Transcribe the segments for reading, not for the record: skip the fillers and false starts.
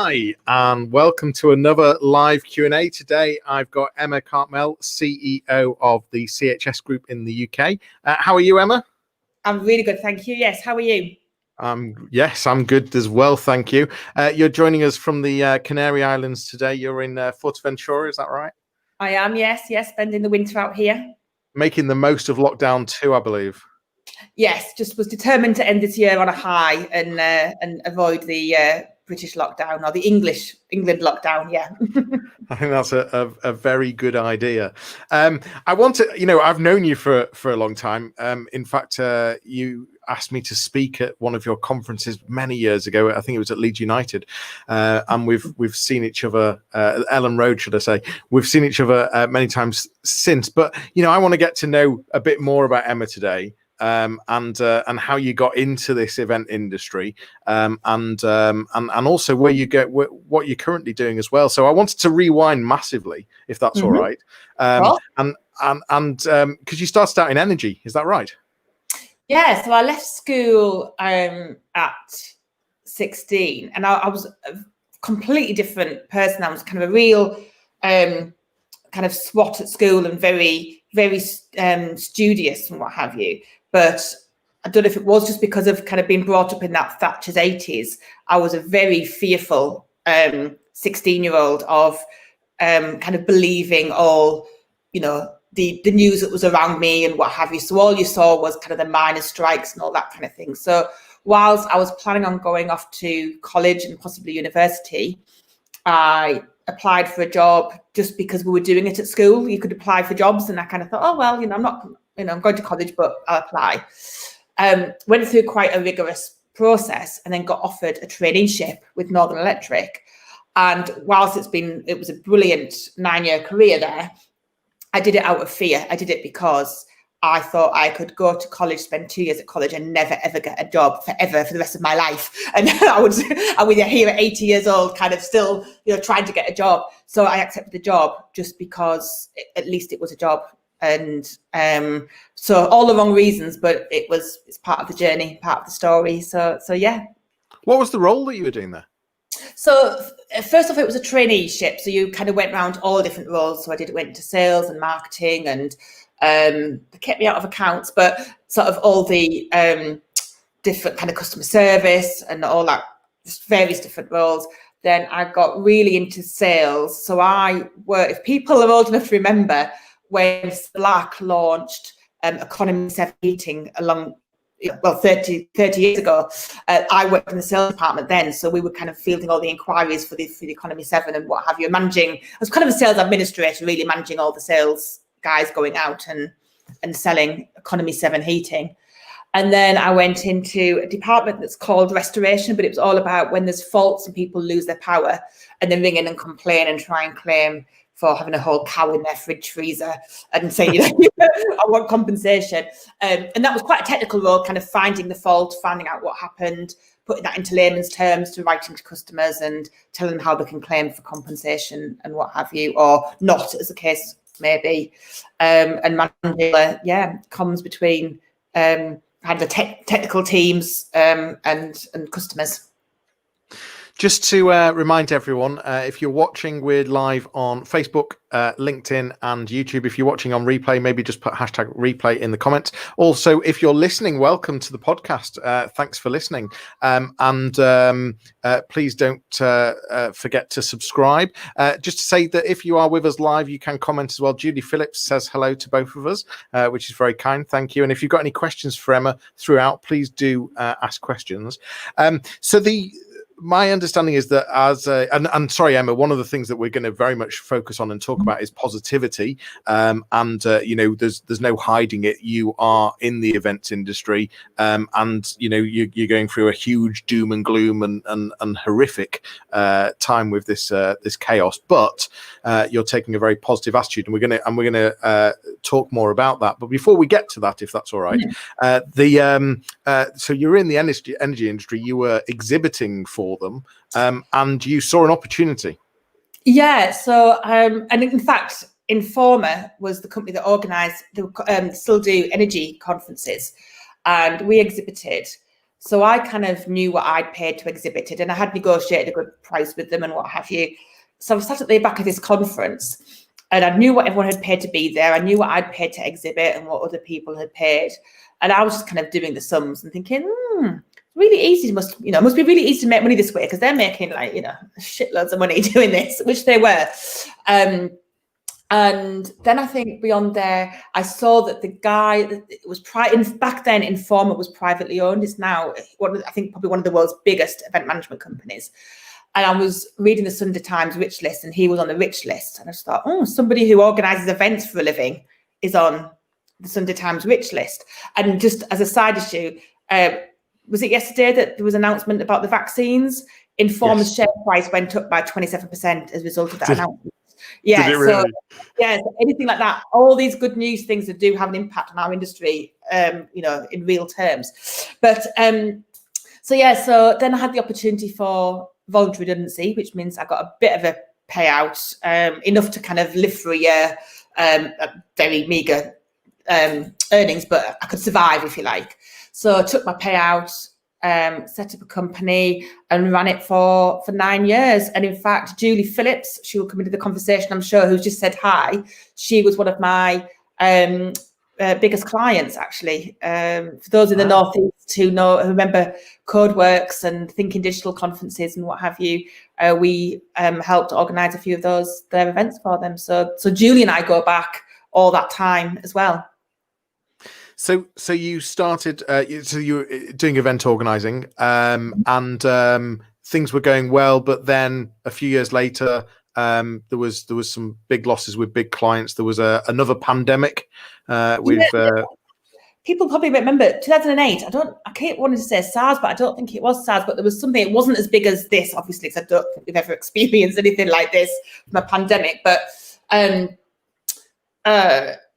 Hi, and welcome to another live Q&A. Today, I've got Emma Cartmell, CEO of the CHS Group in the UK. How are you, Emma? I'm really good, thank you. Yes, how are you? Yes, I'm good as well, thank you. You're joining us from the Canary Islands today. You're in Fuerteventura, is that right? I am, yes, spending the winter out here. Making the most of lockdown too, I believe. Yes, just was determined to end this year on a high and avoid the British lockdown or the England lockdown. Yeah. I think that's a very good idea. I want to, I've known you for a long time. In fact, you asked me to speak at one of your conferences many years ago. I think it was at Leeds United, and we've seen each other, Ellen Road, should I say? We've seen each other many times since. But I want to get to know a bit more about Emma today. And how you got into this event industry, and also where you get what you're currently doing as well. So I wanted to rewind massively, if that's all right. And because you started out in energy, is that right? Yeah. So I left school at 16, and I was a completely different person. I was kind of a real kind of swot at school and very, very studious and what have you. But I don't know if it was just because of kind of being brought up in that Thatcher's 80s. I was a very fearful 16-year-old of kind of believing all, the news that was around me and what have you. So all you saw was kind of the miners' strikes and all that kind of thing. So whilst I was planning on going off to college and possibly university, I applied for a job just because we were doing it at school. You could apply for jobs, and I kind of thought, oh well, I'm not, I'm going to college, but I'll apply. Went through quite a rigorous process, and then got offered a traineeship with Northern Electric. And whilst it was a brilliant 9-year career there, I did it out of fear. I did it because I thought I could go to college, spend 2 years at college, and never ever get a job for the rest of my life. And I would here at 80 years old, kind of still, trying to get a job. So I accepted the job just because at least it was a job. And so all the wrong reasons, but it's part of the journey, part of the story. So yeah. What was the role that you were doing there? So first off, it was a traineeship. So you kind of went around all different roles. So went into sales and marketing, and they kept me out of accounts, but sort of all the different kind of customer service and all that, just various different roles. Then I got really into sales. So if people are old enough to remember, when Slack launched Economy 7 heating 30 years ago, I worked in the sales department then. So we were kind of fielding all the inquiries for the Economy 7 and what have you. I was kind of a sales administrator, really managing all the sales guys going out and selling Economy 7 heating. And then I went into a department that's called restoration, but it was all about when there's faults and people lose their power, and then ring in and complain and try and claim for having a whole cow in their fridge freezer and saying, I want compensation. And that was quite a technical role, kind of finding the fault, finding out what happened, putting that into layman's terms to writing to customers and telling them how they can claim for compensation and what have you, or not, as the case may be. And managing, comms between the technical teams and customers. Just to remind everyone, if you're watching, we're live on Facebook, LinkedIn and YouTube. If you're watching on replay, maybe just put hashtag replay in the comments. Also, if you're listening, welcome to the podcast. Thanks for listening. Please don't forget to subscribe. Just to say that if you are with us live, you can comment as well. Judy Phillips says hello to both of us, which is very kind. Thank you. And if you've got any questions for Emma throughout, please do ask questions. My understanding is that and sorry, Emma, one of the things that we're going to very much focus on and talk about is positivity. There's no hiding it. You are in the events industry, and you're going through a huge doom and gloom and horrific time with this chaos. But you're taking a very positive attitude, and we're going to talk more about that. But before we get to that, if that's all right, so you're in the energy industry. You were exhibiting for them, and you saw an opportunity. Yeah. So, and in fact, Informa was the company that organised, still do energy conferences, and we exhibited. So I kind of knew what I'd paid to exhibit it, and I had negotiated a good price with them and what have you. So I was sat at the back of this conference, and I knew what everyone had paid to be there. I knew what I'd paid to exhibit and what other people had paid. And I was just kind of doing the sums and thinking, really easy, must be really easy to make money this way, because they're making like, shitloads of money doing this, which they were. And then I think beyond there, I saw that the guy, it was back then, Informa was privately owned. It's now, I think, probably one of the world's biggest event management companies. And I was reading the Sunday Times rich list, and he was on the rich list. And I just thought, somebody who organises events for a living is on the Sunday Times rich list. And just as a side issue, was it yesterday that there was an announcement about the vaccines? Informa's share price went up by 27% as a result of that announcement. Yeah, did it really? So anything like that, all these good news things that do have an impact on our industry, in real terms. But so then I had the opportunity for voluntary redundancy, which means I got a bit of a payout, enough to kind of live for a year, very meager earnings, but I could survive, if you like. So I took my payout, set up a company and ran it for 9 years. And in fact, Julie Phillips, she will come into the conversation, I'm sure, who's just said hi. She was one of my biggest clients, actually. For those in the Northeast who remember CodeWorks and Thinking Digital conferences and what have you, we helped organise a few of their events for them. So Julie and I go back all that time as well. So you started, so you were doing event organising, and things were going well, but then a few years later, there was some big losses with big clients. There was another pandemic. People probably remember 2008. I keep wanting to say SARS, but I don't think it was SARS. But there was something. It wasn't as big as this, obviously, because I don't think we've ever experienced anything like this from a pandemic. But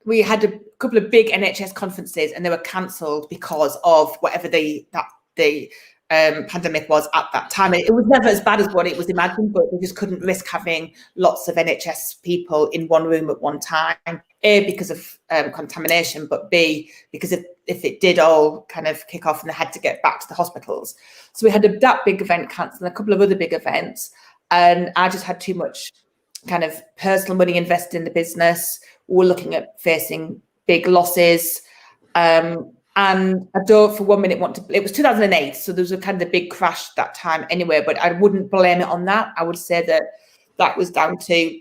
we had a couple of big NHS conferences, and they were cancelled because of whatever the pandemic was at that time. It was never as bad as what it was imagined, but they just couldn't risk having lots of NHS people in one room at one time. A, because of contamination, but B, because if it did all kind of kick off and they had to get back to the hospitals. So we had that big event cancelled and a couple of other big events. And I just had too much kind of personal money invested in the business. We were looking at facing big losses. And I don't for 1 minute want to, it was 2008. So there was a kind of a big crash that time anyway, but I wouldn't blame it on that. I would say that was down to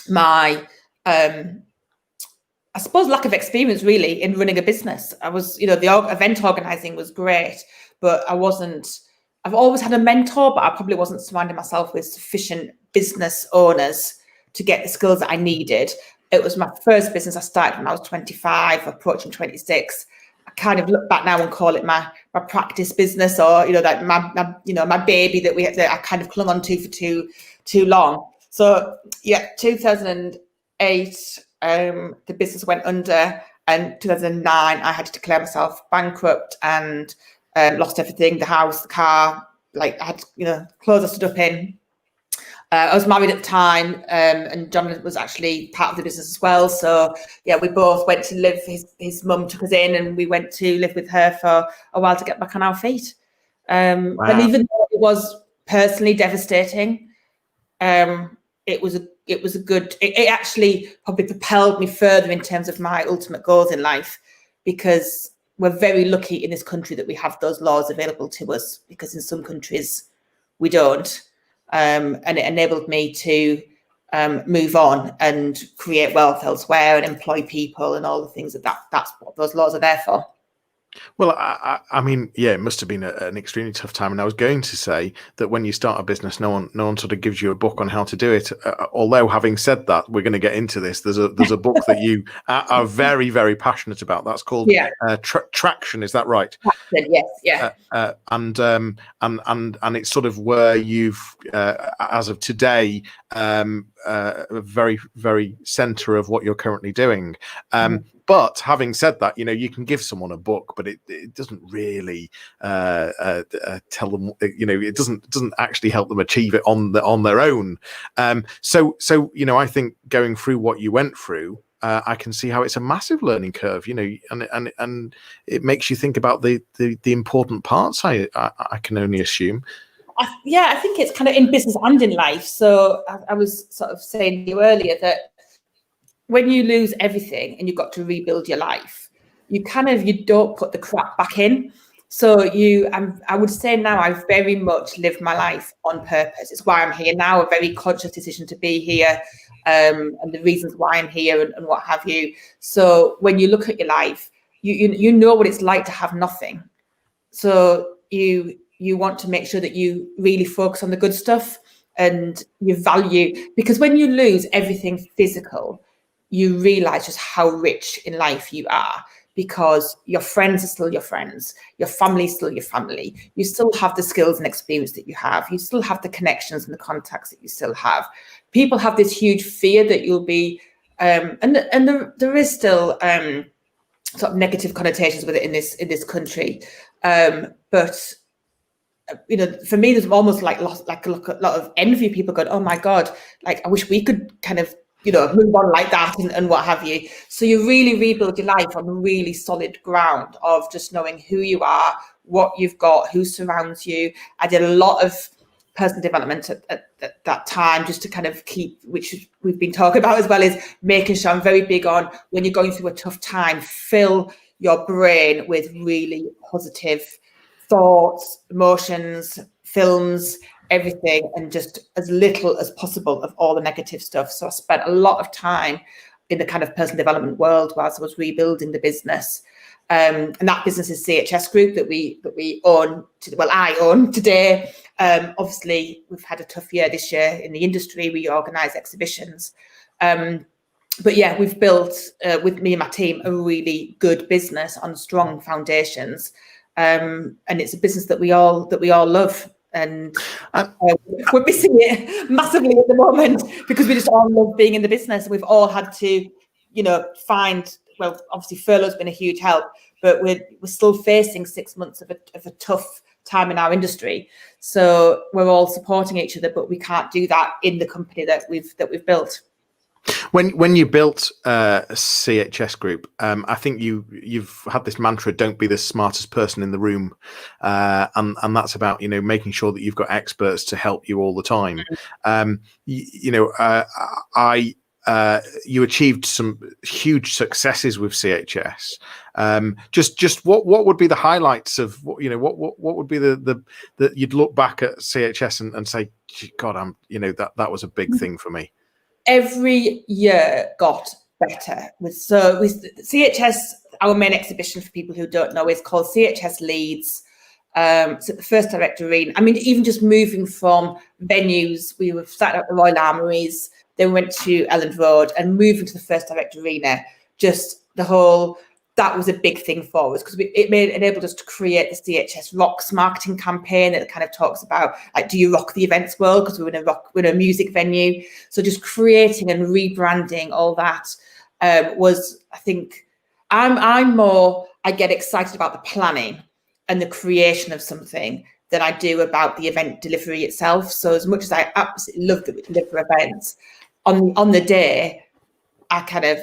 my, I suppose, lack of experience really in running a business. I was, the event organizing was great, but I've always had a mentor, but I probably wasn't surrounding myself with sufficient business owners to get the skills that I needed. It was my first business I started when I was 25, approaching 26. I kind of look back now and call it my practice business, or, like my baby that I kind of clung on to for too long. So yeah, 2008, the business went under, and 2009 I had to declare myself bankrupt and lost everything, the house, the car, like I had clothes I stood up in. I was married at the time, and John was actually part of the business as well. So yeah, we both went to live, his mum took us in, and we went to live with her for a while to get back on our feet. Wow. And even though it was personally devastating, it actually probably propelled me further in terms of my ultimate goals in life, because we're very lucky in this country that we have those laws available to us, because in some countries we don't. And it enabled me to move on and create wealth elsewhere and employ people and all the things that's what those laws are there for. Well, I mean, yeah, it must have been an extremely tough time. And I was going to say that when you start a business, no one sort of gives you a book on how to do it. Although, having said that, we're going to get into this. There's a book that you are very, very passionate about. That's called Traction. Is that right? Traction, yes, yeah. And it's sort of where you've, as of today, a very, very center of what you're currently doing. But having said that, you can give someone a book, but it doesn't really tell them, it doesn't actually help them achieve it on their own. So I think going through what you went through I can see how it's a massive learning curve, and it makes you think about the important parts. I can only assume. I think it's kind of in business and in life. So I was sort of saying to you earlier that when you lose everything and you've got to rebuild your life, you don't put the crap back in. So I would say now I've very much lived my life on purpose. It's why I'm here now, a very conscious decision to be here, and the reasons why I'm here and what have you. So when you look at your life, you know what it's like to have nothing. So you want to make sure that you really focus on the good stuff and you value, because when you lose everything physical, you realize just how rich in life you are, because your friends are still your friends, your family is still your family, you still have the skills and experience that you have, you still have the connections and the contacts that you still have. People have this huge fear that you'll be and there is still sort of negative connotations with it in this country, but for me, there's almost like a lot of envy. People going, oh my God, like I wish we could kind of, move on like that and what have you. So you really rebuild your life on really solid ground of just knowing who you are, what you've got, who surrounds you. I did a lot of personal development at that time, just to kind of keep, which we've been talking about as well, is making sure I'm very big on, when you're going through a tough time, fill your brain with really positive thoughts, emotions, films, everything, and just as little as possible of all the negative stuff. So I spent a lot of time in the kind of personal development world whilst I was rebuilding the business. And that business is CHS Group that we own. I own today. Obviously, we've had a tough year this year in the industry. We organise exhibitions. But yeah, we've built with me and my team a really good business on strong foundations. And it's a business that we all love, and we're missing it massively at the moment, because we just all love being in the business. We've all had to, find, well, obviously furlough's been a huge help, but we're still facing 6 months of a tough time in our industry. So we're all supporting each other, but we can't do that in the company that we've built. When you built CHS Group, I think you've had this mantra: "Don't be the smartest person in the room," and that's about making sure that you've got experts to help you all the time. You achieved some huge successes with CHS. Just what would be the highlights of what would be the you'd look back at CHS and say, God, that was a big thing for me. Every year got better. With CHS, our main exhibition, for people who don't know, is called CHS Leeds. It's at the First Direct Arena. I mean, even just moving from venues, we were sat at the Royal Armouries, then we went to Elland Road, and moving to the First Direct Arena, just that was a big thing for us, because it enabled us to create the CHS Rocks marketing campaign that kind of talks about, like, do you rock the events world? Because we're in a music venue. So just creating and rebranding all that was, I think, I get excited about the planning and the creation of something than I do about the event delivery itself. So as much as I absolutely love that we deliver events, on the day, I kind of,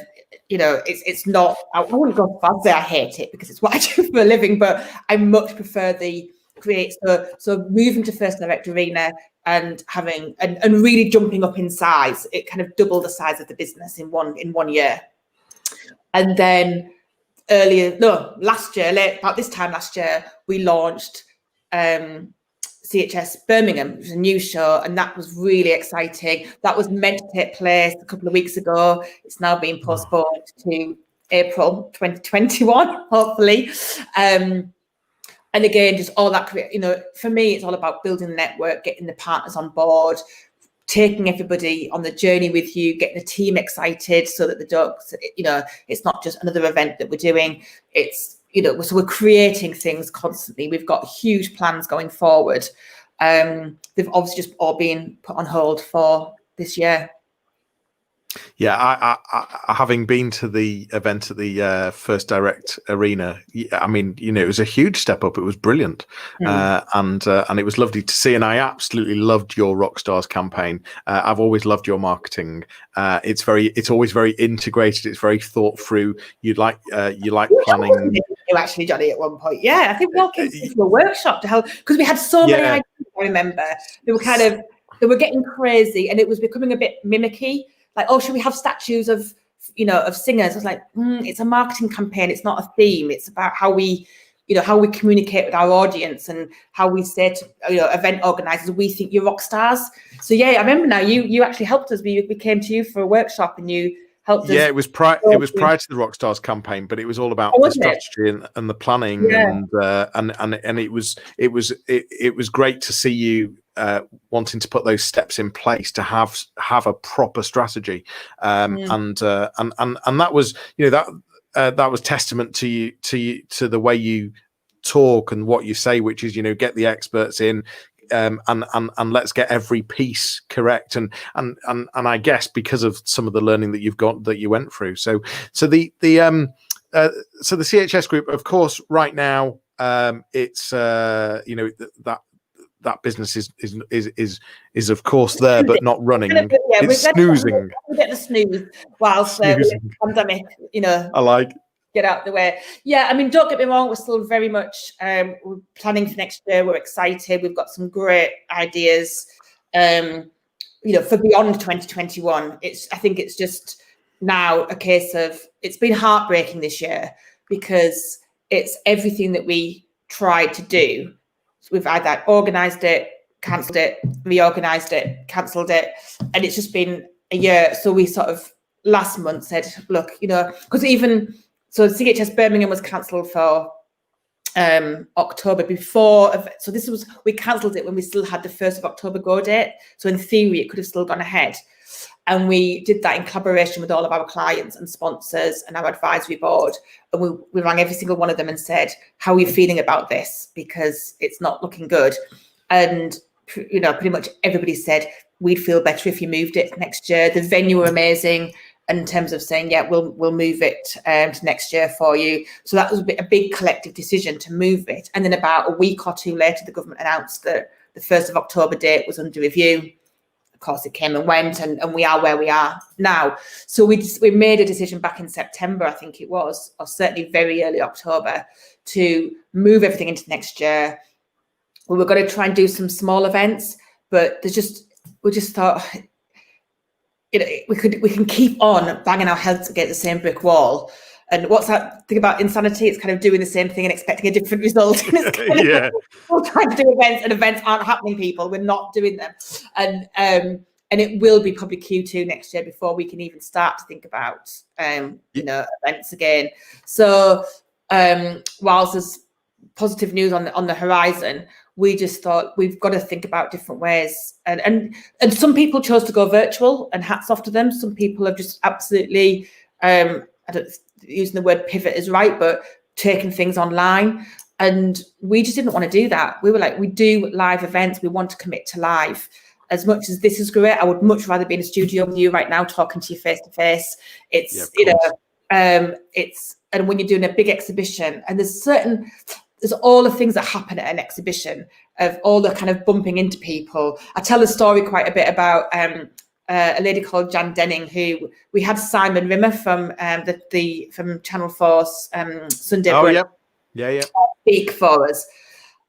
it's not, I wouldn't go far and say I hate it, because it's what I do for a living, but I much prefer the create. So moving to First Direct Arena and having, and really jumping up in size, it kind of doubled the size of the business in one year. And then last year, about this time last year, we launched CHS Birmingham, which was a new show, and that was really exciting. That was meant to take place a couple of weeks ago. It's now been postponed to April 2021, hopefully. And again, just all that, for me, it's all about building the network, getting the partners on board, taking everybody on the journey with you, getting the team excited, so that it's not just another event that we're doing. It's, so we're creating things constantly. We've got huge plans going forward. They've obviously just all been put on hold for this year. Yeah, having been to the event at the First Direct Arena, I mean, it was a huge step up. It was brilliant, and it was lovely to see. And I absolutely loved your Rockstars campaign. I've always loved your marketing. It's always very integrated. It's very thought through. You like planning. You actually, Johnny, at one point, yeah, I think we all came to a workshop to help because we had so many ideas. I remember they were getting crazy, and it was becoming a bit mimicky. Like, oh, should we have statues of singers? I was like, it's a marketing campaign. It's not a theme. It's about how we communicate with our audience and how we say to event organisers, we think you're rock stars. So yeah, I remember now you actually helped us. We came to you for a workshop and you helped us. Yeah, it was prior to the Rockstars campaign, but it was all about the strategy and the planning, and it was great to see you wanting to put those steps in place to have a proper strategy, and that was that was testament to you to the way you talk and what you say, which is get the experts in. And let's get every piece correct, and I guess because of some of the learning that you went through. So the CHS group, of course, right now, it's that business is of course there but not running. It's snoozing. We get the snooze whilst the pandemic, I like. Get out the way. Yeah, I mean, don't get me wrong, we're still very much we're planning for next year. We're excited. We've got some great ideas for beyond 2021. I think it's just now a case of, it's been heartbreaking this year because it's everything that we tried to do. So we've either organised it, cancelled it, reorganised it, cancelled it, and it's just been a year. So we sort of last month said, look, because so CHS Birmingham was cancelled for October before. So we cancelled it when we still had the 1st of October go date. So in theory, it could have still gone ahead. And we did that in collaboration with all of our clients and sponsors and our advisory board. And we rang every single one of them and said, how are you feeling about this? Because it's not looking good. And, pretty much everybody said, we'd feel better if you moved it next year. The venue were amazing. In terms of saying, yeah, we'll move it to next year for you. So that was a big collective decision to move it. And then about a week or two later, the government announced that the 1st of October date was under review. Of course, it came and went, and we are where we are now. So we made a decision back in September, I think it was, or certainly very early October, to move everything into next year. We were going to try and do some small events, but we just thought, we can keep on banging our heads against the same brick wall. And what's that thing about insanity? It's kind of doing the same thing and expecting a different result. We're trying to do events, and events aren't happening, people. We're not doing them. And it will be probably Q2 next year before we can even start to think about, events again. So whilst there's positive news on the horizon, we just thought we've got to think about different ways. And some people chose to go virtual, and hats off to them. Some people have just absolutely, using the word pivot is right, but taking things online. And we just didn't want to do that. We were like, we do live events. We want to commit to live. As much as this is great, I would much rather be in a studio with you right now, talking to you face to face. It's, and when you're doing a big exhibition, and there's all the things that happen at an exhibition, of all the kind of bumping into people. I tell the story quite a bit about a lady called Jan Denning, who we had Simon Rimmer from from Channel 4's Sunday. Oh, yeah. Speak for us.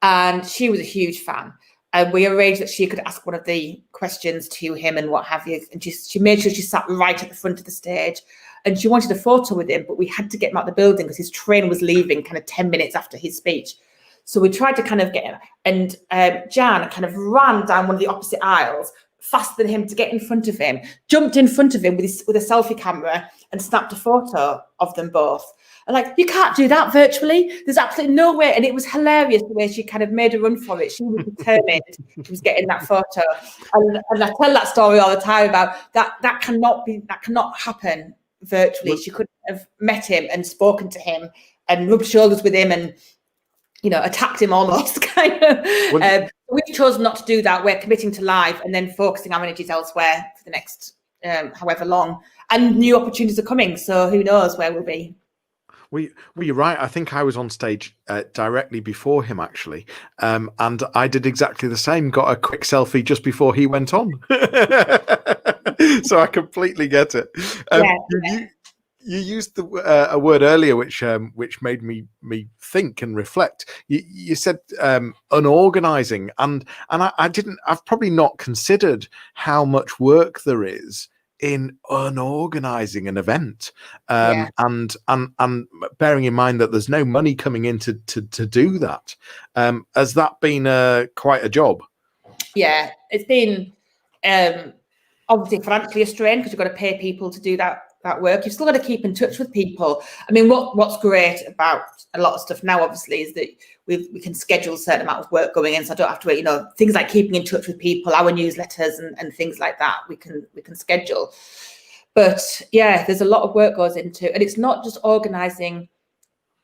And she was a huge fan. And we arranged that she could ask one of the questions to him and what have you. And she made sure she sat right at the front of the stage. And she wanted a photo with him, but we had to get him out of the building because his train was leaving kind of 10 minutes after his speech. So we tried to kind of get him. And Jan kind of ran down one of the opposite aisles, faster than him, to get in front of him, jumped in front of him with a selfie camera and snapped a photo of them both. And like, you can't do that virtually. There's absolutely no way. And it was hilarious the way she kind of made a run for it. She was determined she was getting that photo. And I tell that story all the time about that cannot happen virtually. She couldn't have met him and spoken to him and rubbed shoulders with him and, attacked him almost kind of. We've chosen not to do that. We're committing to live and then focusing our energies elsewhere for the next however long, and new opportunities are coming. So who knows where we'll be. Well, you're right. I think I was on stage directly before him, actually. And I did exactly the same, got a quick selfie just before he went on. So I completely get it. You used a word earlier which made me think and reflect. You said unorganizing, and I've probably not considered how much work there is in unorganizing an event, and bearing in mind that there's no money coming in to do that. Has that been quite a job? Yeah, it's been obviously financially a strain because you've got to pay people to do that work. You've still got to keep in touch with people. I mean, what's great about a lot of stuff now, obviously, is that we can schedule a certain amount of work going in, so I don't have to wait. Things like keeping in touch with people, our newsletters, and things like that. We can schedule. But yeah, there's a lot of work goes into, and it's not just organising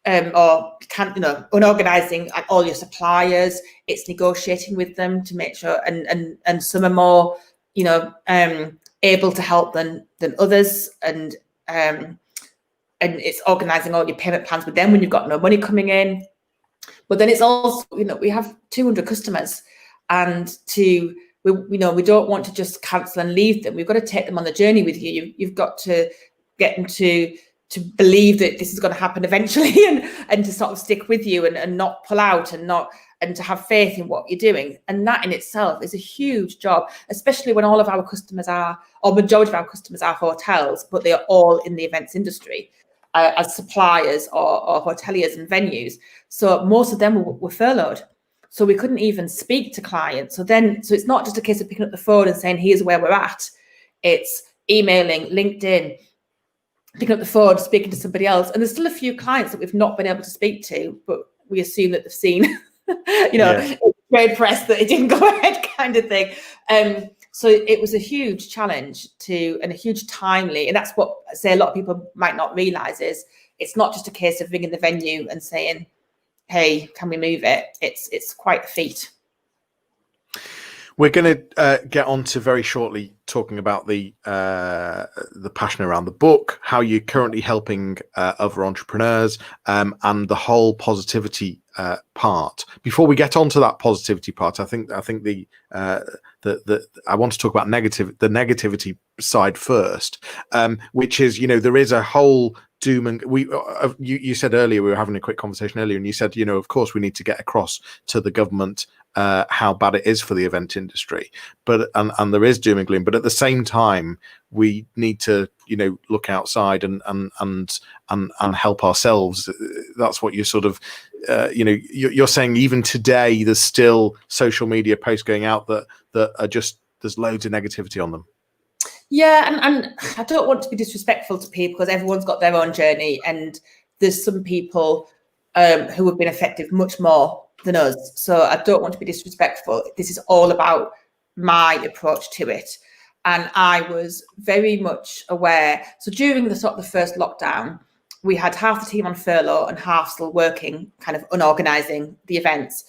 unorganising like all your suppliers. It's negotiating with them to make sure, and some are more able to help than others, and it's organising all your payment plans with them when you've got no money coming in. But then it's also, we have 200 customers, and we don't want to just cancel and leave them. We've got to take them on the journey with you. You've got to get them to believe that this is going to happen eventually, and to sort of stick with you and not pull out, and to have faith in what you're doing. And that in itself is a huge job, especially when all of our customers majority of our customers are hotels, but they are all in the events industry as suppliers or hoteliers and venues. So most of them were furloughed. So we couldn't even speak to clients. So it's not just a case of picking up the phone and saying, here's where we're at. It's emailing, LinkedIn, picking up the phone, speaking to somebody else. And there's still a few clients that we've not been able to speak to, but we assume that they've seen trade press that it didn't go ahead, kind of thing. So it was a huge challenge and a huge timely, and that's what I say a lot of people might not realize is it's not just a case of ringing the venue and saying, hey, can we move it? It's quite a feat. We're going to get on to very shortly talking about the passion around the book, how you're currently helping other entrepreneurs, and the whole positivity part. Before we get on to that positivity part, I think the I want to talk about the negativity side first, which is, there is a whole doom, and you said earlier, we were having a quick conversation earlier, and you said, of course we need to get across to the government how bad it is for the event industry, but and there is doom and gloom, but at the same time we need to look outside and help ourselves. That's what you're sort of you're saying. Even today there's still social media posts going out that are just, there's loads of negativity on them. Yeah, and I don't want to be disrespectful to people because everyone's got their own journey, and there's some people who have been affected much more than us. So I don't want to be disrespectful. This is all about my approach to it. And I was very much aware. So during the first lockdown, we had half the team on furlough and half still working, kind of unorganizing the events.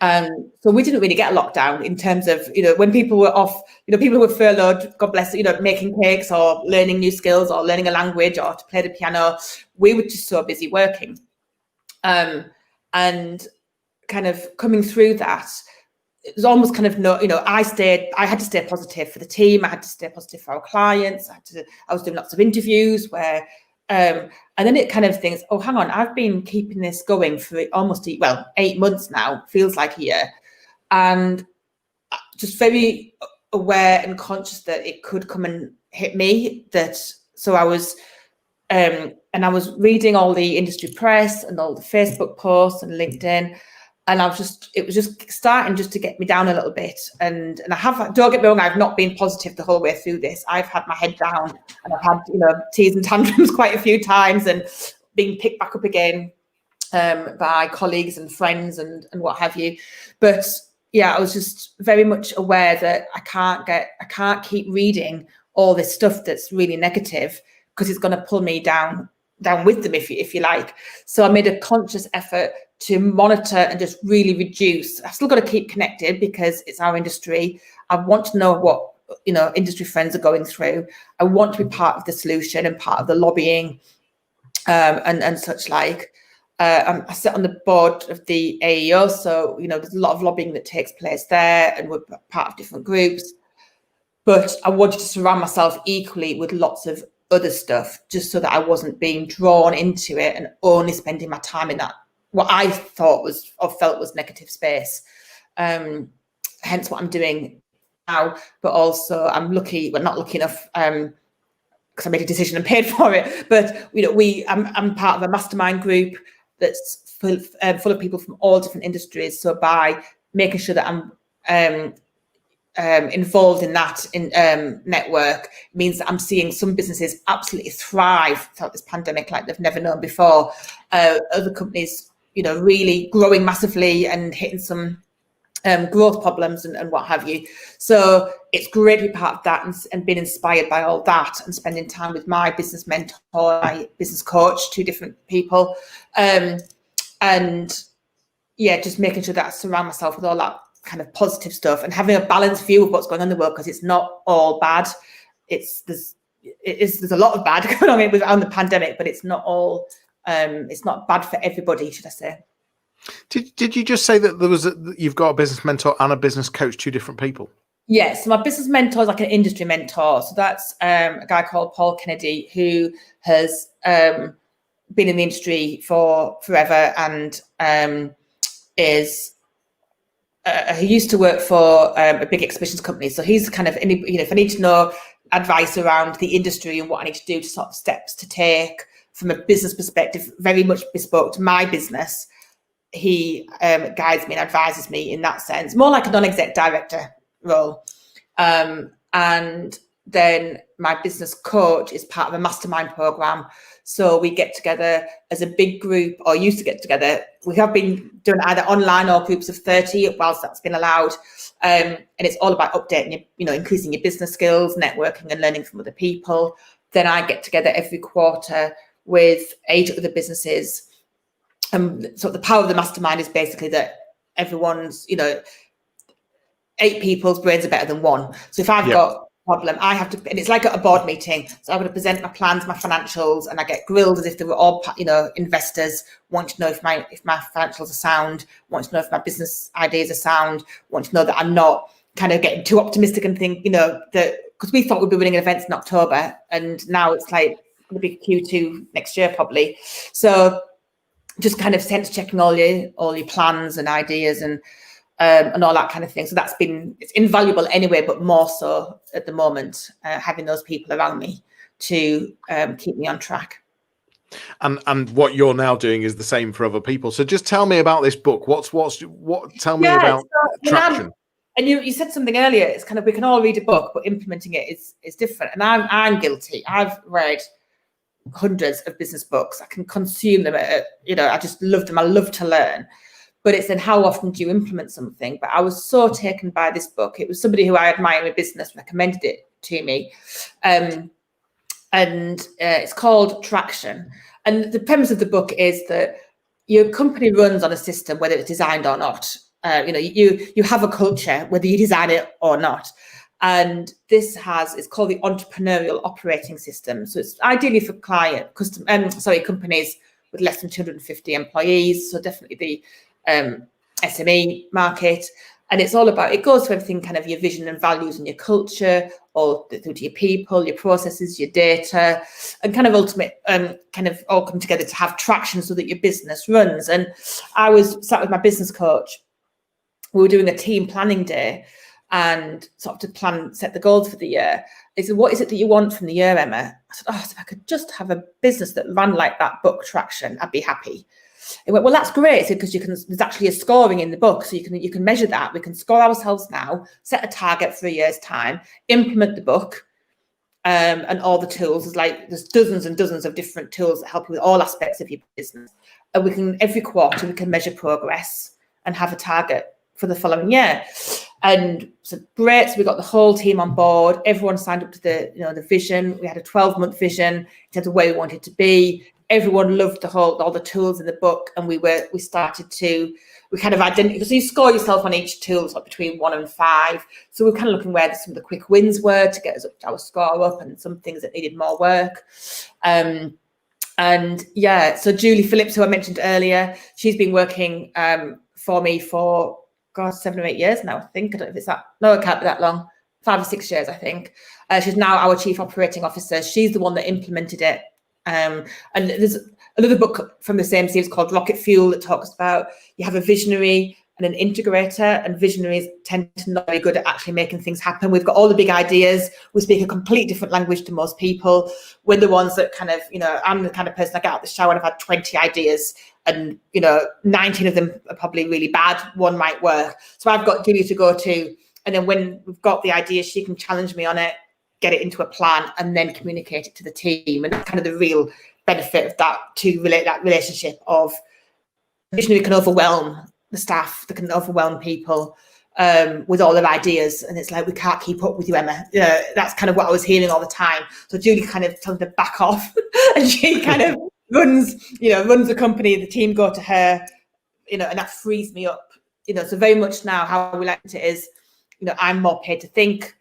So we didn't really get a lockdown in terms of, when people were off, people who were furloughed, God bless, making cakes or learning new skills or learning a language or to play the piano. We were just so busy working. And kind of coming through that, it was almost kind of I had to stay positive for the team. I had to stay positive for our clients. I was doing lots of interviews where, and then it kind of thinks, oh, hang on, I've been keeping this going for almost 8 months now, feels like a year. And just very aware and conscious that it could come and hit me. So I was, and I was reading all the industry press and all the Facebook posts and LinkedIn. And it was just starting just to get me down a little bit. And don't get me wrong, I've not been positive the whole way through this. I've had my head down and I've had, tears and tantrums quite a few times and being picked back up again by colleagues and friends and what have you. But yeah, I was just very much aware that I can't keep reading all this stuff that's really negative because it's going to pull me down with them, if you like. So I made a conscious effort to monitor and just really reduce. I've still got to keep connected because it's our industry. I want to know industry friends are going through. I want to be part of the solution and part of the lobbying and such like. I sit on the board of the AEO, so there's a lot of lobbying that takes place there, and we're part of different groups. But I wanted to surround myself equally with lots of other stuff, just so that I wasn't being drawn into it and only spending my time in that what I thought was or felt was negative space. Hence what I'm doing now. But also I'm lucky, but not lucky enough, because I made a decision and paid for it. But I'm part of a mastermind group that's full of people from all different industries. So by making sure that I'm involved in that network means that I'm seeing some businesses absolutely thrive throughout this pandemic like they've never known before. Other companies, really growing massively and hitting some growth problems and what have you. So it's great to be part of that and being inspired by all that and spending time with my business mentor, my business coach, two different people. And yeah, just making sure that I surround myself with all that kind of positive stuff and having a balanced view of what's going on in the world, because it's not all bad. There's a lot of bad going on around the pandemic, but it's not all it's not bad for everybody, should I say. Did you just say that you've got a business mentor and a business coach, two different people? Yes, my business mentor is like an industry mentor. So that's a guy called Paul Kennedy, who has been in the industry for forever and he used to work for a big exhibitions company. So he's kind of, if I need to know advice around the industry and what I need to do to sort of steps to take from a business perspective, very much bespoke to my business, he guides me and advises me in that sense, more like a non-exec director role. And then my business coach is part of a mastermind program. So we get together as a big group, or used to get together. We have been doing either online or groups of 30 whilst that's been allowed. And it's all about updating increasing your business skills, networking and learning from other people. Then I get together every quarter with 8 other businesses. So the power of the mastermind is basically that everyone's, 8 people's brains are better than one. So if I've got problem, I have to, and it's like at a board meeting, so I'm going to present my plans, my financials, and I get grilled as if they were all investors, want to know if my financials are sound, want to know if my business ideas are sound, want to know that I'm not kind of getting too optimistic and think that, because we thought we'd be running events in October and now it's like going to be Q2 next year probably. So just kind of sense checking all your plans and ideas and all that kind of thing. So it's invaluable anyway, but more so at the moment, having those people around me to keep me on track. And what you're now doing is the same for other people. So just tell me about this book. Tell me about traction. And you said something earlier. It's kind of, we can all read a book, but implementing it is different. And I'm guilty. I've read hundreds of business books. I can consume them. I just love them. I love to learn. But it's then how often do you implement something? But I was so taken by this book. It was somebody who I admire in business recommended it to me. And it's called Traction. And the premise of the book is that your company runs on a system, whether it's designed or not. You have a culture, whether you design it or not. And it's called the Entrepreneurial Operating System. So it's ideally for companies with less than 250 employees. So definitely the SME market. And it's all about, it goes to everything kind of your vision and values and your culture, all through to your people, your processes, your data, and kind of ultimate kind of all come together to have traction so that your business runs. And I was sat with my business coach. We were doing a team planning day and sort of to set the goals for the year. He said, what is it that you want from the year, Emma? I said, if I could just have a business that ran like that book, Traction, I'd be happy. He went, well, that's great, because there's actually a scoring in the book, so you can measure that. We can score ourselves now, set a target for a year's time, implement the book, and all the tools. There's dozens and dozens of different tools that help you with all aspects of your business. And every quarter we can measure progress and have a target for the following year. And so great. So we got the whole team on board. Everyone signed up to the vision. We had a 12-month vision in terms of where we wanted to be. Everyone loved all the tools in the book, and we started to we kind of identify, so you score yourself on each tool, so between 1 and 5. So we're kind of looking where some of the quick wins were to get us up, our score up, and some things that needed more work. And yeah, so Julie Phillips, who I mentioned earlier, she's been working for me for 7 or 8 years now, I think. I don't know if it's that, no, it can't be that long, 5 or 6 years, I think. She's now our Chief Operating Officer. She's the one that implemented it. And there's another book from the same series called Rocket Fuel that talks about you have a visionary and an integrator, and visionaries tend to not be good at actually making things happen. We've got all the big ideas. We speak a complete different language to most people. We're the ones that kind of, I'm the kind of person I get out of the shower and I've had 20 ideas, and 19 of them are probably really bad. One might work. So I've got Julie to go to, and then when we've got the idea, she can challenge me on it, get it into a plan, and then communicate it to the team. And that's kind of the real benefit of that, to relate that relationship of visionary can overwhelm the staff, that can overwhelm people with all their ideas. And it's like, we can't keep up with you, Emma. That's kind of what I was hearing all the time. So Julie kind of tells me to back off and she kind of runs the company, the team go to her, and that frees me up. So very much now how we like it is, I'm more paid to think,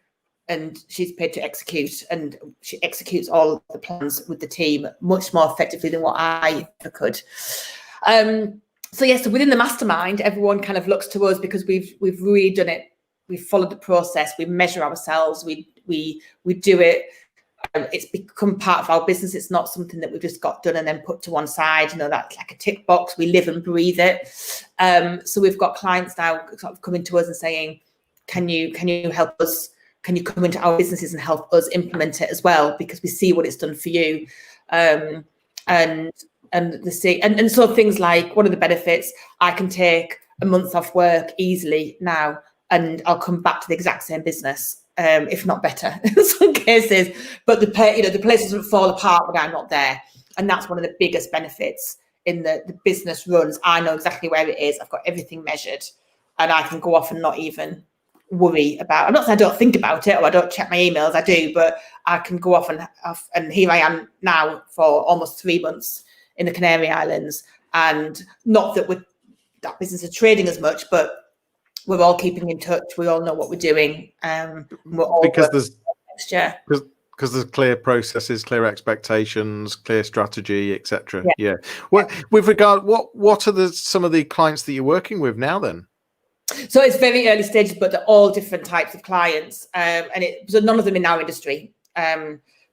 and she's paid to execute, and she executes all the plans with the team much more effectively than what I ever could. So within the mastermind, everyone kind of looks to us because we've really done it. We've followed the process. We measure ourselves. We do it. It's become part of our business. It's not something that we've just got done and then put to one side. That's like a tick box. We live and breathe it. So we've got clients now sort of coming to us and saying, "Can you help us? Can you come into our businesses and help us implement it as well? Because we see what it's done for you." And so things like, one of the benefits, I can take a month off work easily now, and I'll come back to the exact same business, if not better in some cases. But the place doesn't fall apart when I'm not there, and that's one of the biggest benefits in the business runs. I know exactly where it is. I've got everything measured, and I can go off and not even worry about. I'm not saying I don't think about it or I don't check my emails. I do, but I can go off and here I am now for almost 3 months in the Canary Islands, and not that that business is trading as much, but we're all keeping in touch. We all know what we're doing. We're all because there's next year. Because there's clear processes, clear expectations, clear strategy, etc. Yeah. Well, with regard, what are some of the clients that you're working with now then? So it's very early stages, but they're all different types of clients, so none of them in our industry.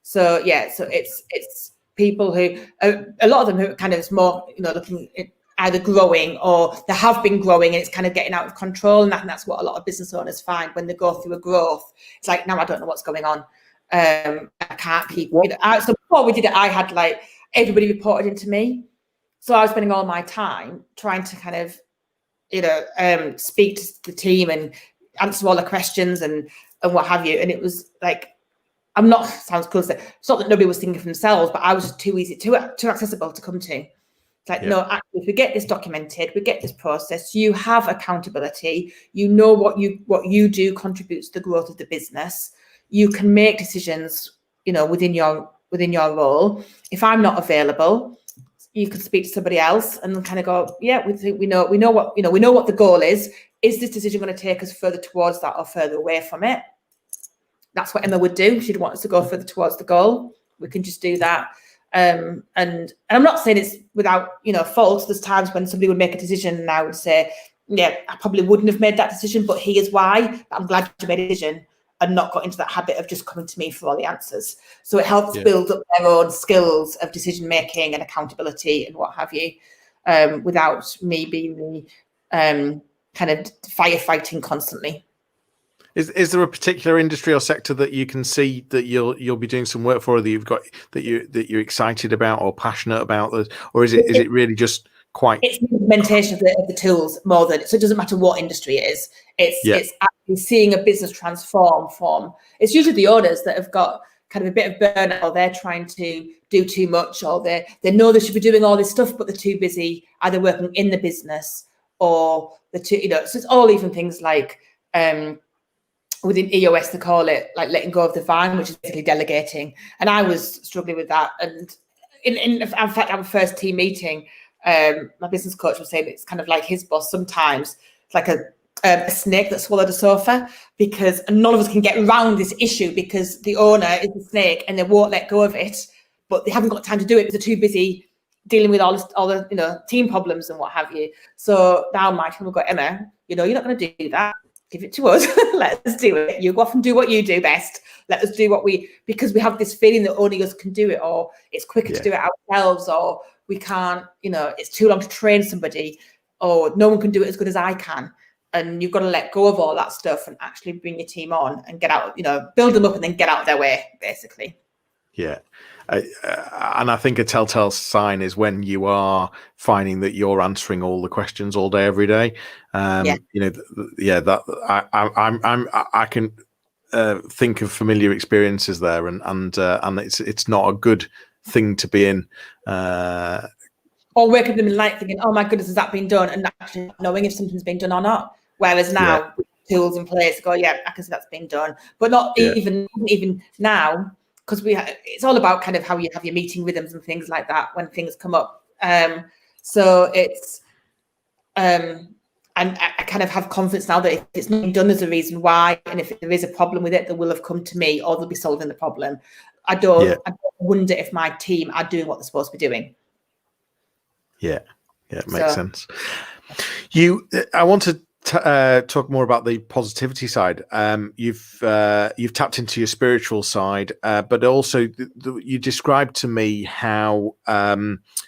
So it's people who, a lot of them who kind of is more, looking at either growing or they have been growing and it's kind of getting out of control. And that's what a lot of business owners find when they go through a growth. It's like, now I don't know what's going on. I can't keep. So before we did it, I had like everybody reported into me. So I was spending all my time trying to kind of, speak to the team and answer all the questions and what have you. And it was like, sounds close. It's not that nobody was thinking for themselves, but I was just too easy, too accessible to come to. It's like, no, actually, if we get this documented, we get this process, you have accountability, what you do contributes to the growth of the business. You can make decisions, within your role. If I'm not available, you can speak to somebody else and kind of go, we know what the goal is. Is this decision going to take us further towards that or further away from it? That's what Emma would do. She'd want us to go further towards the goal. We can just do that. And I'm not saying it's without, fault. There's times when somebody would make a decision and I would say, I probably wouldn't have made that decision, but here's why. I'm glad you made a decision and not got into that habit of just coming to me for all the answers. So it helps build up their own skills of decision making and accountability and what have you, without me being the kind of firefighting constantly. Is there a particular industry or sector that you can see that you'll be doing some work for, that you've got that you're excited about or passionate about, or is it really just quite? It's the implementation of the tools more than, so it doesn't matter what industry it is. It's actually seeing a business transform from. It's usually the owners that have got kind of a bit of burnout, or they're trying to do too much, or they know they should be doing all this stuff, but they're too busy either working in the business or so it's all even things like. Within EOS, they call it like letting go of the vine, which is basically delegating. And I was struggling with that. And in fact, our first team meeting, My business coach was saying it's kind of like his boss sometimes. It's like a snake that swallowed a sofa, because none of us can get around this issue because the owner is a snake and they won't let go of it, but they haven't got time to do it because they're too busy dealing with all the team problems and what have you. So now my team will go, Emma, you're not going to do that. Give it to us. Let us do it. You go off and do what you do best. Let us do because we have this feeling that only us can do it, or it's quicker to do it ourselves, or we can't, it's too long to train somebody, or no one can do it as good as I can. And you've got to let go of all that stuff and actually bring your team on and get out, build them up and then get out of their way, basically. Yeah. And I think a telltale sign is when you are finding that you're answering all the questions all day, every day. I can think of familiar experiences there, and it's not a good thing to be in. Or working them in light thinking, oh my goodness, has that been done? And actually not knowing if something's been done or not. Whereas now, with tools in place, go, yeah, I can see that's been done. But not even now, because it's all about kind of how you have your meeting rhythms and things like that when things come up. So it's, and I kind of have confidence now that if it's not done, there's a reason why. And if there is a problem with it, they will have come to me, or they'll be solving the problem. I don't wonder if my team are doing what they're supposed to be doing. Yeah, it makes sense. I want to talk more about the positivity side. You've tapped into your spiritual side, but also you described to me how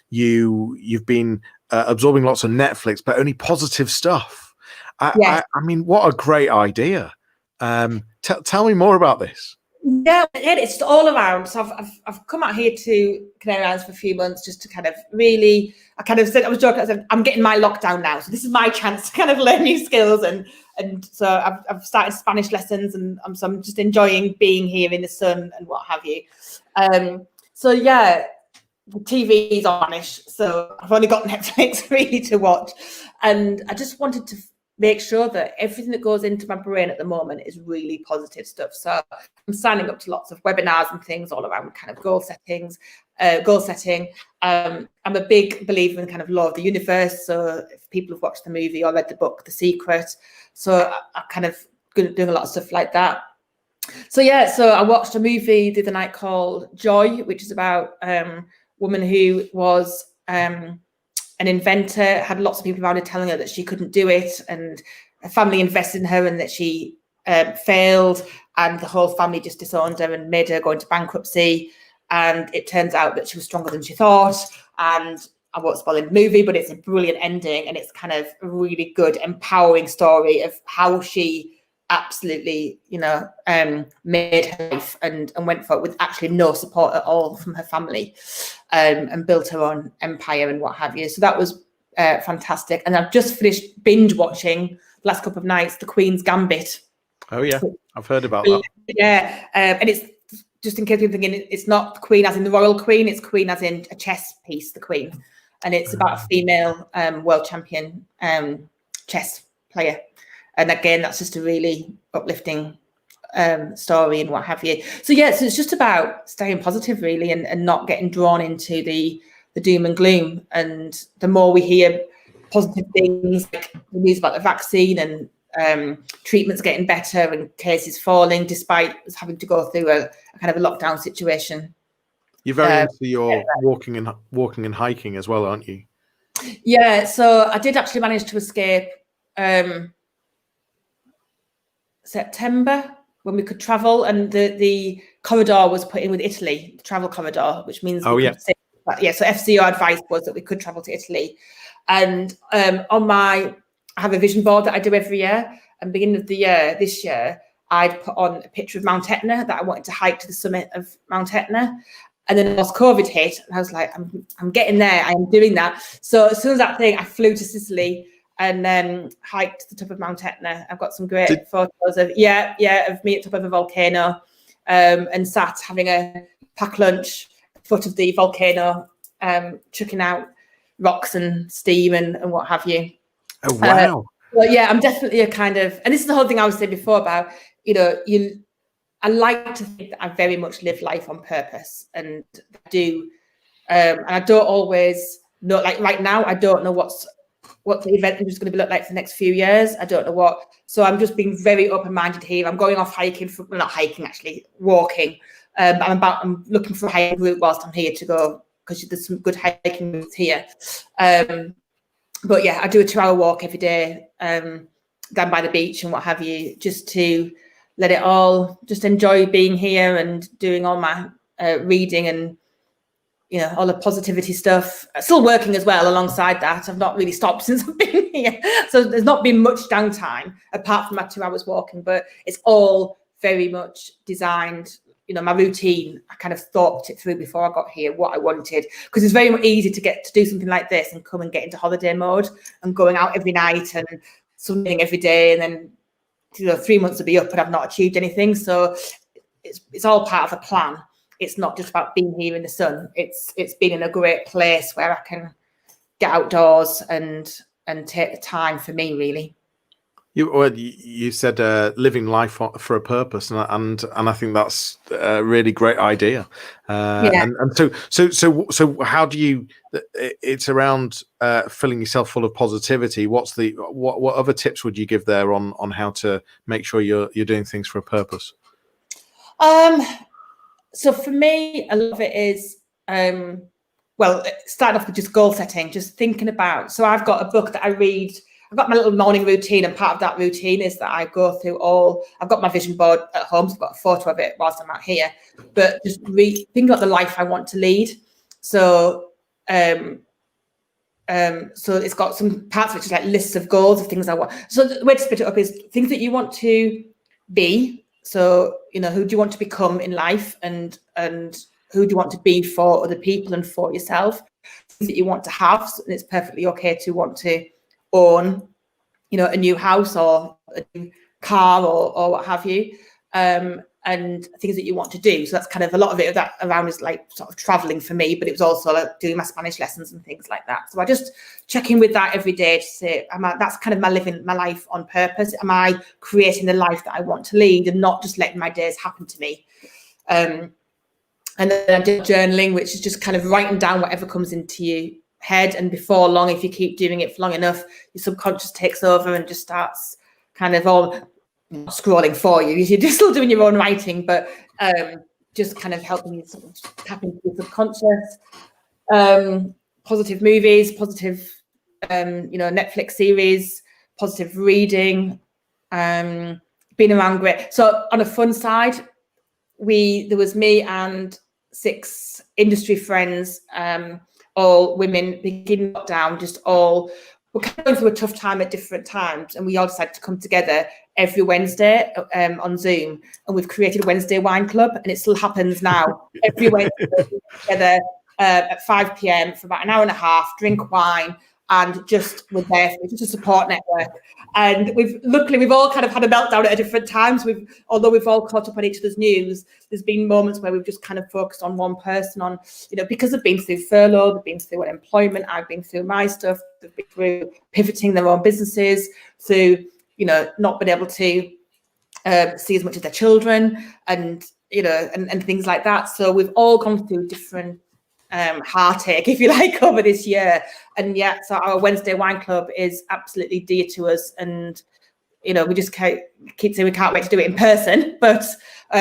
you've been absorbing lots of Netflix, but only positive stuff. I mean, what a great idea! Tell me more about this. Yeah, it's all around. So I've come out here to Canary Islands for a few months just to kind of really. I kind of said, I was joking. I said, I'm getting my lockdown now, so this is my chance to kind of learn new skills, and so I've started Spanish lessons, and so I'm just enjoying being here in the sun and what have you. So yeah, the TV is on Spanish, so I've only got Netflix really to watch, and I just wanted to make sure that everything that goes into my brain at the moment is really positive stuff. So I'm signing up to lots of webinars and things all around kind of goal setting. I'm a big believer in kind of law of the universe. So if people have watched the movie or read the book, The Secret, so I kind of doing a lot of stuff like that. So I watched a movie the other night called Joy, which is about a woman who was an inventor, had lots of people around her telling her that she couldn't do it, and her family invested in her, and that she failed, and the whole family just disowned her and made her go into bankruptcy. And it turns out that she was stronger than she thought. And I won't spoil the movie, but it's a brilliant ending, and it's kind of a really good, empowering story of how she absolutely, made her life and went for it with actually no support at all from her family, and built her own empire and what have you. So that was fantastic. And I've just finished binge watching the last couple of nights, The Queen's Gambit. Oh yeah, I've heard about that. Yeah, and it's just in case people thinking it's not the Queen as in the royal Queen, it's Queen as in a chess piece, the Queen, and it's about a female world champion chess player. And again, that's just a really uplifting story and what have you. So so it's just about staying positive really, and not getting drawn into the doom and gloom. And the more we hear positive things, like the news about the vaccine and treatments getting better and cases falling despite us having to go through a kind of a lockdown situation. You're very into your walking and hiking as well, aren't you? Yeah, so I did actually manage to escape September when we could travel, and the corridor was put in with Italy, the travel corridor, which means so FCO advice was that we could travel to Italy. And I have a vision board that I do every year, and beginning of the year, this year, I'd put on a picture of Mount Etna that I wanted to hike to the summit of Mount Etna. And then once COVID hit, and I was like, I'm getting there, I am doing that. So as soon as that thing, I flew to Sicily and then hiked to the top of Mount Etna. I've got some great photos of me at the top of a volcano, and sat having a packed lunch at the foot of the volcano, chucking out rocks and steam and what have you. Oh, wow. Well, yeah, I'm definitely a kind of, and this is the whole thing I was saying before about, I like to think that I very much live life on purpose, and do, and I don't always know, like right now, I don't know what the event is going to look like for the next few years. I don't know what. So I'm just being very open-minded here. I'm going off hiking, not hiking actually, walking. I'm looking for a hiking route whilst I'm here to go, because there's some good hiking routes here. But yeah, I do a 2-hour walk every day, down by the beach and what have you, just to let it all, just enjoy being here and doing all my reading and, you know, all the positivity stuff. Still working as well alongside that. I've not really stopped since I've been here. So there's not been much downtime apart from my 2 hours walking, but it's all very much designed, you know, my routine. I kind of thought it through before I got here, what I wanted, because it's very easy to get to do something like this and come and get into holiday mode and going out every night and something every day. And then, you know, 3 months will be up and I've not achieved anything. So it's all part of a plan. It's not just about being here in the sun. It's being in a great place where I can get outdoors and take the time for me, really. You said living life for a purpose, and I think that's a really great idea. And so how do you? It's around filling yourself full of positivity. What other tips would you give there on how to make sure you're doing things for a purpose? So for me, a lot of it is starting off with just goal setting, just thinking about. So I've got a book that I read. I've got my little morning routine, and part of that routine is that I go through I've got my vision board at home, so I've got a photo of it whilst I'm out here, but just think about the life I want to lead. So so it's got some parts which is like lists of goals of things I want. So the way to split it up is things that you want to be. So, you know, who do you want to become in life, and who do you want to be for other people and for yourself? Things that you want to have, and it's perfectly okay to want to own, you know, a new house or a new car or what have you, and things that you want to do. So that's kind of a lot of it that around is like sort of traveling for me, but it was also like doing my Spanish lessons and things like that. So I just check in with that every day to say, that's kind of living my life on purpose. Am I creating the life that I want to lead and not just letting my days happen to me? And then I did journaling, which is just kind of writing down whatever comes into your head. And before long, if you keep doing it for long enough, your subconscious takes over and just starts kind of all scrolling for you. You're just still doing your own writing, but just kind of helping you sort of tap into your subconscious. Positive movies, positive, Netflix series, positive reading, being around great. So on a fun side, there was me and 6 industry friends, all women, beginning lockdown, we're kind of going through a tough time at different times, and we all decided to come together every Wednesday on Zoom, and we've created a Wednesday wine club, and it still happens now. Every Wednesday we get together at 5 p.m. for about an hour and a half, drink wine, and we're there for just a support network. And we've all kind of had a meltdown at different times. Although we've all caught up on each other's news, there's been moments where we've just kind of focused on one person, because they've been through furlough, they've been through unemployment, I've been through my stuff, they've been through pivoting their own businesses, through, not being able to see as much of their children and things like that. So we've all gone through different heartache, if you like, over this year, and yet so our Wednesday wine club is absolutely dear to us, and we just keep saying we can't wait to do it in person, but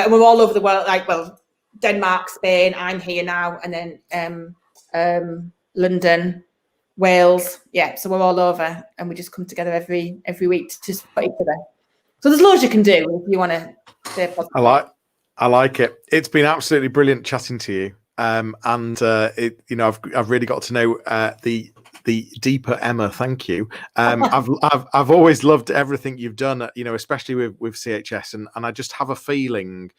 we're all over the world, Denmark, Spain, I'm here now, and then London, Wales, so we're all over, and we just come together every week to support each other. So there's loads you can do if you want to stay positive. I like it. It's been absolutely brilliant chatting to you. I've really got to know the deeper Emma. Thank you. I've always loved everything you've done, especially with CHS, and I just have a feeling,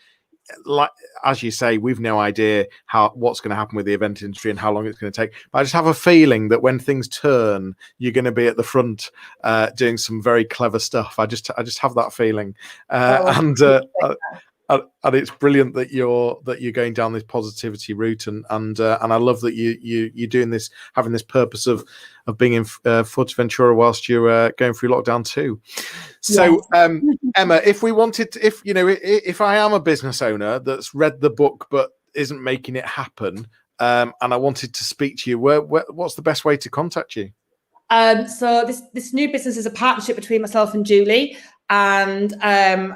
like as you say, we've no idea what's going to happen with the event industry and how long it's going to take. But I just have a feeling that when things turn, you're going to be at the front doing some very clever stuff. I just have that feeling, and it's brilliant that you're going down this positivity route, and I love that you're doing this, having this purpose of being in Fuerteventura whilst you're going through lockdown too. So, yes. Emma, if I am a business owner that's read the book but isn't making it happen, and I wanted to speak to you, what's the best way to contact you? So this new business is a partnership between myself and Julie, and do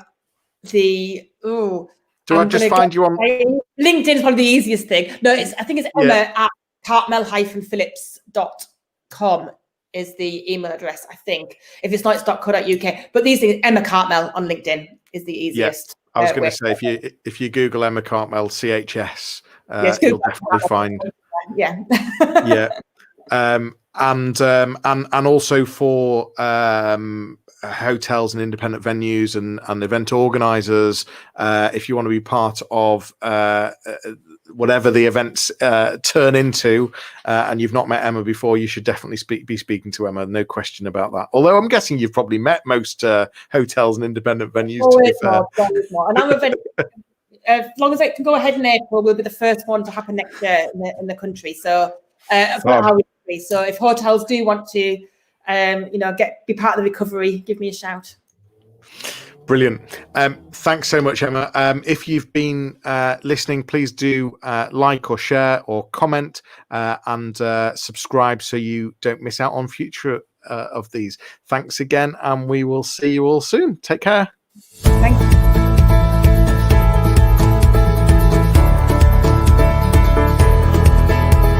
I just find you on LinkedIn? Is probably the easiest thing. No, I think it's Emma at cartmell-phillips.com is the email address, I think. If it's not, it's .co.uk. But these things, Emma Cartmell on LinkedIn is the easiest. I was going to say, if you Google Emma Cartmell CHS, you'll definitely find. Yeah. Yeah. And also for hotels and independent venues and event organizers, if you want to be part of whatever the events turn into, and you've not met Emma before, you should definitely be speaking to Emma. No question about that. Although I'm guessing you've probably met most hotels and independent venues. Not. And I'm a very, as long as it can go ahead in April, we'll be the first one to happen next year in the country. So, so if hotels do want to, be part of the recovery, give me a shout. Brilliant. Thanks so much, Emma. If you've been listening, please do like or share or comment and subscribe so you don't miss out on future of these. Thanks again, and we will see you all soon. Take care. Thank you.